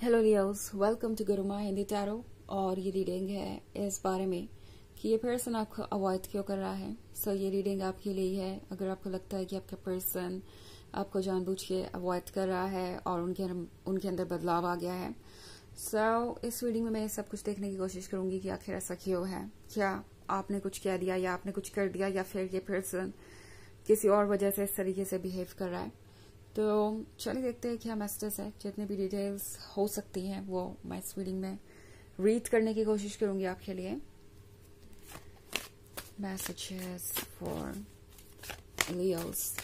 Hello Leos, welcome to Guruma Hindi tarot. और ये reading है इस बारे में कि ये पर्सन आपको अवॉइड क्यों कर रहा है। ये रीडिंग आपके लिए है अगर आपको लगता है कि आपका पर्सन आपको जानबूझ के अवॉइड कर रहा है और उनके अंदर बदलाव आ गया है। इस रीडिंग में मैं सब कुछ देखने की कोशिश करूंगी कि आखिर ऐसा क्यों है। क्या आपने कुछ कह दिया या आपने कुछ कर दिया या फिर ये पर्सन किसी और वजह से इस तरीके से बिहेव कर रहा है। तो चलिए देखते हैं क्या मैसेजेस है। जितने भी डिटेल्स हो सकती हैं वो मैं इस रीडिंग में रीड करने की कोशिश करूंगी आपके लिए। Messages for Leos.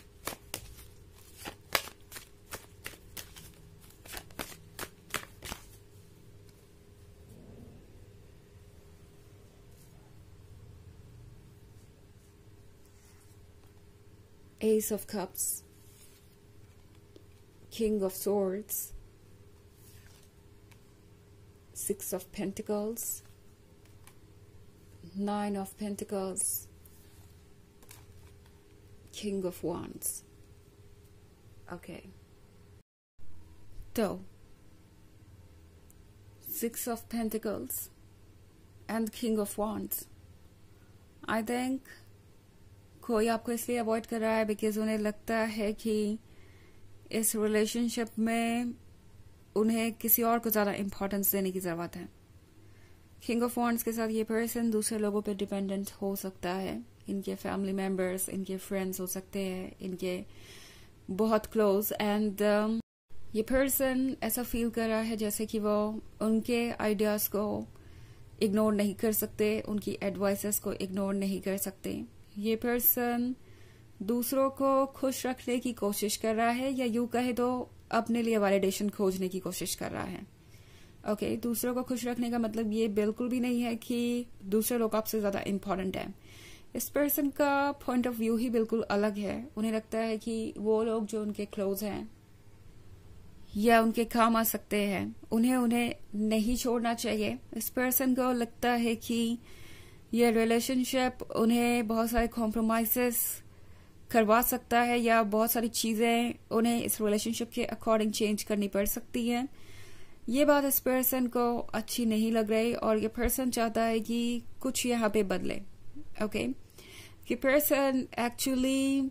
Ace of Cups, King of Swords, Six of Pentacles, Nine of Pentacles, King of Wands. Okay. So, Six of Pentacles and King of Wands. I think कोई आपको इसलिए अवॉइड कर रहा है बिकॉज उन्हें लगता है कि इस रिलेशनशिप में उन्हें किसी और को ज्यादा इंपॉर्टेंस देने की जरूरत है। किंग ऑफ वॉन्ड्स के साथ ये पर्सन दूसरे लोगों पे डिपेंडेंट हो सकता है। इनके फैमिली मेंबर्स, इनके फ्रेंड्स हो सकते हैं, इनके बहुत क्लोज। एंड ये पर्सन ऐसा फील कर रहा है जैसे कि वो उनके आइडियाज को इग्नोर नहीं कर सकते, उनकी एडवाइसेस को इग्नोर नहीं कर सकते। ये पर्सन दूसरों को खुश रखने की कोशिश कर रहा है या यूं कहे तो अपने लिए वैलिडेशन खोजने की कोशिश कर रहा है। ओके, दूसरों को खुश रखने का मतलब ये बिल्कुल भी नहीं है कि दूसरे लोग आपसे ज्यादा इंपॉर्टेंट है। इस पर्सन का पॉइंट ऑफ व्यू ही बिल्कुल अलग है। उन्हें लगता है कि वो लोग जो उनके क्लोज हैं या उनके काम आ सकते हैं उन्हें नहीं छोड़ना चाहिए। इस पर्सन को लगता है कि ये रिलेशनशिप उन्हें बहुत सारे कॉम्प्रोमाइजेस करवा सकता है या बहुत सारी चीजें उन्हें इस रिलेशनशिप के अकॉर्डिंग चेंज करनी पड़ सकती है। ये बात इस पर्सन को अच्छी नहीं लग रही और ये पर्सन चाहता है कि कुछ यहाँ पे बदले। ओके, कि पर्सन एक्चुअली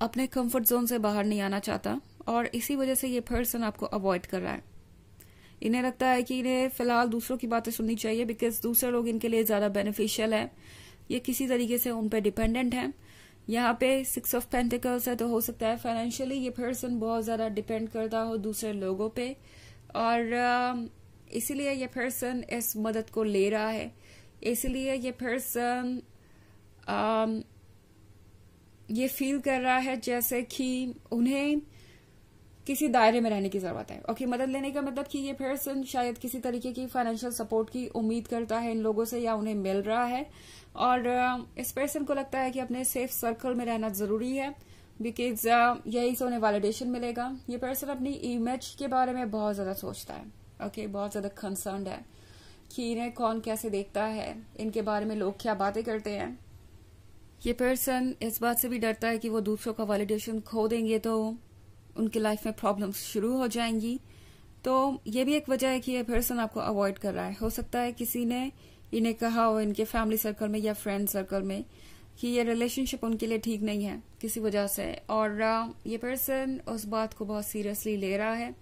अपने कंफर्ट जोन से बाहर नहीं आना चाहता और इसी वजह से ये पर्सन आपको अवॉइड कर रहा है। इन्हें लगता है कि इन्हें फिलहाल दूसरों की बातें सुननी चाहिए बिकॉज दूसरे लोग इनके लिए ज्यादा बेनिफिशियल है। ये किसी तरीके से उन पर डिपेंडेंट है। यहाँ पे 6 ऑफ पेंटिकल्स है तो हो सकता है फाइनेंशियली ये पर्सन बहुत ज्यादा डिपेंड करता हो दूसरे लोगों पे और इसीलिए ये पर्सन इस मदद को ले रहा है। इसलिए ये पर्सन ये फील कर रहा है जैसे कि उन्हें किसी दायरे में रहने की जरूरत है। ओके, मदद लेने का मतलब कि ये पर्सन शायद किसी तरीके की फाइनेंशियल सपोर्ट की उम्मीद करता है इन लोगों से या उन्हें मिल रहा है और इस पर्सन को लगता है कि अपने सेफ सर्कल में रहना जरूरी है बिकॉज यही से उन्हें वैलिडेशन मिलेगा। ये पर्सन अपनी इमेज के बारे में बहुत ज्यादा सोचता है। ओके, बहुत ज्यादा कंसर्न है कि इन्हें कौन कैसे देखता है, इनके बारे में लोग क्या बातें करते हैं। ये पर्सन इस बात से भी डरता है कि वो दूसरों का वैलिडेशन खो देंगे तो उनकी लाइफ में प्रॉब्लम्स शुरू हो जाएंगी। तो ये भी एक वजह है कि ये पर्सन आपको अवॉइड कर रहा है। हो सकता है किसी ने इन्हें कहा हो इनके फैमिली सर्कल में या फ्रेंड सर्कल में कि ये रिलेशनशिप उनके लिए ठीक नहीं है किसी वजह से और ये पर्सन उस बात को बहुत सीरियसली ले रहा है।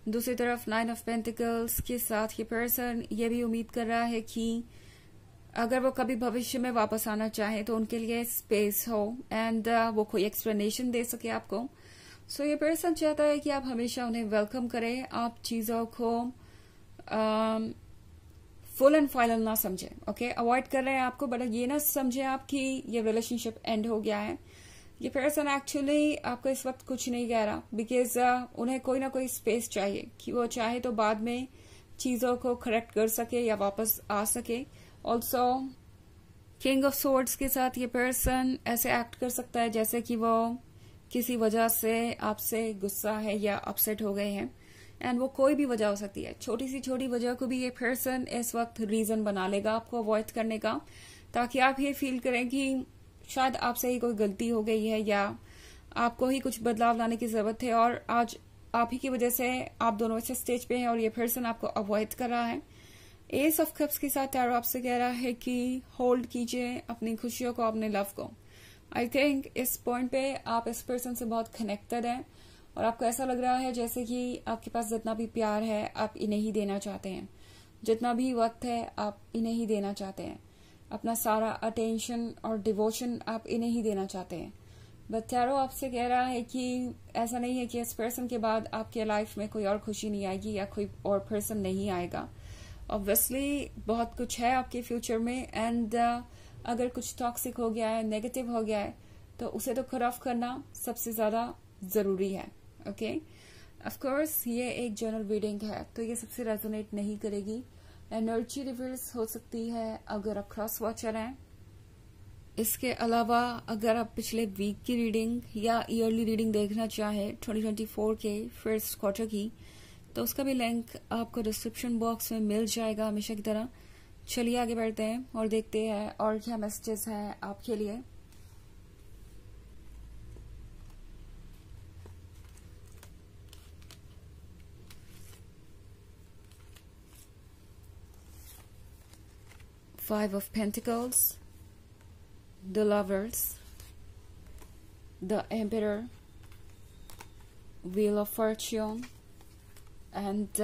दूसरी तरफ 9 ऑफ पेंटिकल्स के साथ ये पर्सन ये भी उम्मीद कर रहा है कि अगर वो कभी भविष्य में वापस आना चाहे तो उनके लिए स्पेस हो एंड वो कोई एक्सप्लेनेशन दे सके आपको। ये पर्सन चाहता है कि आप हमेशा उन्हें वेलकम करें, आप चीजों को फुल एंड फाइनल ना समझें। ओके, अवॉइड कर रहे हैं आपको बट ये ना समझें आप कि ये रिलेशनशिप एंड हो गया है। ये पर्सन एक्चुअली आपको इस वक्त कुछ नहीं कह रहा बिकॉज उन्हें कोई ना कोई स्पेस चाहिए कि वो चाहे तो बाद में चीजों को करेक्ट कर सके या वापस आ सके। ऑल्सो किंग ऑफ सोर्ड्स के साथ ये पर्सन ऐसे एक्ट कर सकता है जैसे कि वो किसी वजह से आपसे गुस्सा है या अपसेट हो गए हैं एंड वो कोई भी वजह हो सकती है। छोटी सी छोटी वजह को भी ये पर्सन इस वक्त रीजन बना लेगा आपको अवॉइड करने का ताकि आप ये फील करें कि शायद आपसे ही कोई गलती हो गई है या आपको ही कुछ बदलाव लाने की जरूरत है और आज आप ही की वजह से आप दोनों इस स्टेज पे हैं और ये पर्सन आपको अवॉइड कर रहा है। एस ऑफ कप्स के साथ टैरो आपसे कह रहा है कि होल्ड कीजिए अपनी खुशियों को, अपने लव को। आई थिंक इस पॉइंट पे आप इस पर्सन से बहुत कनेक्टेड हैं और आपको ऐसा लग रहा है जैसे कि आपके पास जितना भी प्यार है आप इन्हें ही देना चाहते हैं, जितना भी वक्त है आप इन्हें ही देना चाहते हैं, अपना सारा अटेंशन और डिवोशन आप इन्हें ही देना चाहते हैं। बट टैरो आपसे कह रहा है कि ऐसा नहीं है कि इस पर्सन के बाद आपके लाइफ में कोई और खुशी नहीं आएगी या कोई और पर्सन नहीं आएगा। ऑब्वियसली बहुत कुछ है आपके फ्यूचर में एंड अगर कुछ टॉक्सिक हो गया है, नेगेटिव हो गया है, तो उसे तो कट ऑफ करना सबसे ज्यादा जरूरी है। ओके, ऑफ कोर्स ये एक जनरल रीडिंग है तो ये सबसे रेजोनेट नहीं करेगी। एनर्जी रिवर्स हो सकती है अगर आप क्रॉस वॉचर हैं। इसके अलावा अगर आप पिछले वीक की रीडिंग या ईयरली रीडिंग देखना चाहें 2024 के फर्स्ट क्वार्टर की, तो उसका भी लिंक आपको डिस्क्रिप्शन बॉक्स में मिल जाएगा हमेशा की तरह। चलिए आगे बढ़ते हैं और देखते हैं और क्या मैसेजेस हैं आपके लिए। Five of Pentacles, the Lovers, the Emperor, Wheel of Fortune, and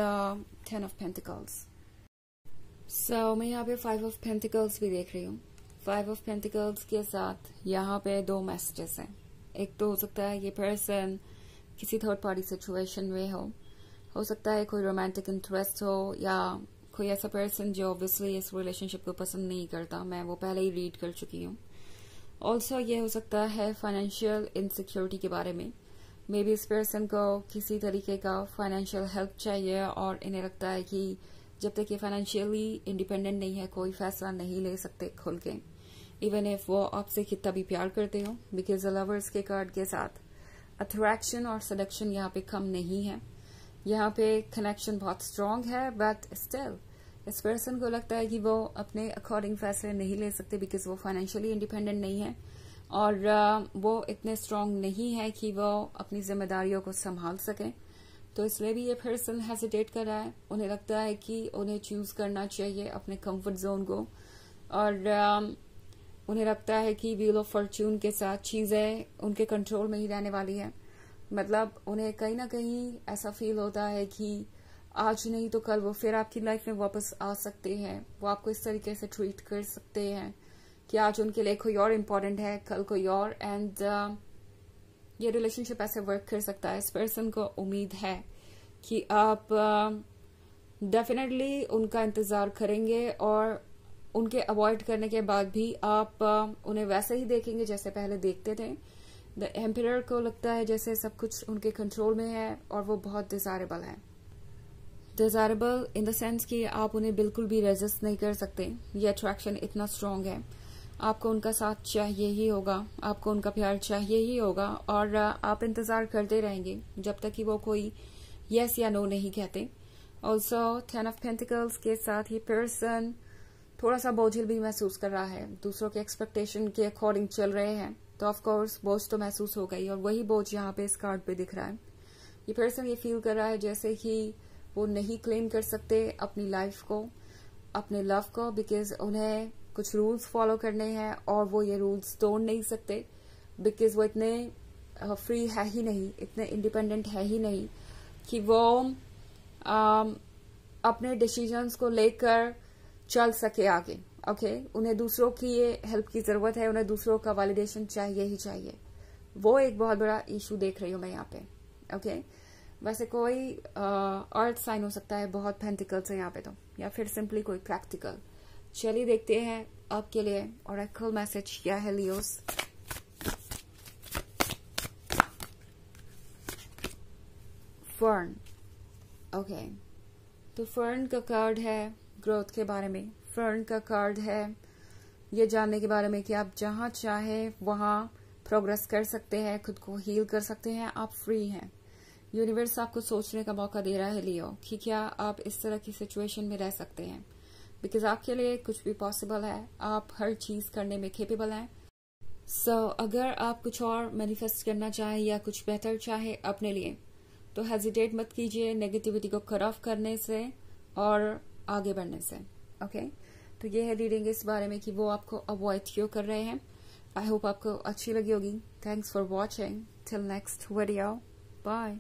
Ten of Pentacles. So मैं यहाँ पे Five of Pentacles भी देख रही हूँ। Five of Pentacles के साथ यहाँ पे दो मैसेजेस हैं। एक तो हो सकता है ये पर्सन किसी थर्ड पार्टी सिचुएशन में हो सकता है कोई रोमांटिक इंटरेस्ट हो या कोई ऐसा पर्सन जो ऑब्वियसली इस रिलेशनशिप को पसंद नहीं करता। मैं वो पहले ही रीड कर चुकी हूँ। ऑल्सो ये हो सकता है फाइनेंशियल इनसिक्योरिटी के बारे में। मे बी इस पर्सन को किसी तरीके का फाइनेंशियल हेल्प चाहिए और इन्हें लगता है कि जब तक ये फाइनेंशियली इंडिपेंडेंट नहीं है कोई फैसला नहीं ले सकते खुल के, इवन इफ वो आपसे कितना भी प्यार करते हो। बिकॉज लवर्स के कार्ड के साथ अट्रैक्शन और सडक्शन यहाँ पे कम नहीं है। यहाँ पे कनेक्शन बहुत स्ट्रांग है बट स्टिल इस पर्सन को लगता है कि वो अपने अकॉर्डिंग फैसले नहीं ले सकते बिकॉज वो फाइनेंशियली इंडिपेंडेंट नहीं है और वो इतने स्ट्रांग नहीं है कि वो अपनी जिम्मेदारियों को संभाल सके। तो इसलिए भी ये पर्सन हेजिटेट कर रहा है। उन्हें लगता है कि उन्हें चूज करना चाहिए अपने कंफर्ट जोन को और उन्हें लगता है कि व्हील ऑफ फॉर्च्यून के साथ चीजें उनके कंट्रोल में ही रहने वाली है। मतलब उन्हें कहीं ना कहीं ऐसा फील होता है कि आज नहीं तो कल वो फिर आपकी लाइफ में वापस आ सकते हैं। वो आपको इस तरीके से ट्रीट कर सकते हैं कि आज उनके लिए कोई और इम्पोर्टेंट है, कल कोई और। एंड ये रिलेशनशिप ऐसे वर्क कर सकता है। इस पर्सन को उम्मीद है कि आप डेफिनेटली उनका इंतजार करेंगे और उनके अवॉइड करने के बाद भी आप उन्हें वैसे ही देखेंगे जैसे पहले देखते थे। द एम्परर को लगता है जैसे सब कुछ उनके कंट्रोल में है और वो बहुत डिजायरेबल है। डिजायरेबल इन द सेंस कि आप उन्हें बिल्कुल भी रेजिस्ट नहीं कर सकते। ये अट्रैक्शन इतना स्ट्रांग है। आपको उनका साथ चाहिए ही होगा, आपको उनका प्यार चाहिए ही होगा और आप इंतजार करते रहेंगे जब तक कि वो कोई यस या नो नहीं कहते। ऑल्सो 10 ऑफ पेंटिकल्स के साथ ही पर्सन थोड़ा सा बोझिल भी महसूस कर रहा है। दूसरों के एक्सपेक्टेशन के अकॉर्डिंग चल रहे हैं तो ऑफ कोर्स बोझ तो महसूस हो गई और वही बोझ यहाँ पे इस कार्ड पे दिख रहा है। ये पर्सन ये फील कर रहा है जैसे कि वो नहीं क्लेम कर सकते अपनी लाइफ को, अपने लव को, बिकॉज उन्हें कुछ रूल्स फॉलो करने हैं और वो ये रूल्स तोड़ नहीं सकते बिकॉज वो इतने फ्री है ही नहीं, इतने इंडिपेंडेंट है ही नहीं कि वो अपने डिसीजंस को लेकर चल सके आगे। ओके, उन्हें दूसरों की ये हेल्प की जरूरत है, उन्हें दूसरों का वैलिडेशन चाहिए ही चाहिए। वो एक बहुत बड़ा इशू देख रही हूँ मैं यहाँ पे। ओके, वैसे कोई अर्थ साइन हो सकता है, बहुत पेंटिकल्स है यहाँ पे तो, या फिर सिंपली कोई प्रैक्टिकल। चलिए देखते हैं आपके लिए ऑरेकल मैसेज क्या है लियोस। फर्न। ओके, तो फर्न का कार्ड है ग्रोथ के बारे में। फर्न का कार्ड है ये जानने के बारे में कि आप जहां चाहे वहां प्रोग्रेस कर सकते हैं, खुद को हील कर सकते हैं, आप फ्री हैं। यूनिवर्स आपको सोचने का मौका दे रहा है लियो कि क्या आप इस तरह की सिचुएशन में रह सकते हैं, बिकॉज आपके लिए कुछ भी पॉसिबल है, आप हर चीज करने में केपेबल हैं। सो अगर आप कुछ और मैनिफेस्ट करना चाहें या कुछ बेहतर चाहे अपने लिए, तो हेजिटेट मत कीजिए नेगेटिविटी को कट ऑफ करने से और आगे बढ़ने से। ओके, तो ये है रीडिंग इस बारे में कि वो आपको अवॉइड क्यों कर रहे हैं। आई होप आपको अच्छी लगी होगी। Thanks for watching. Till next video, bye.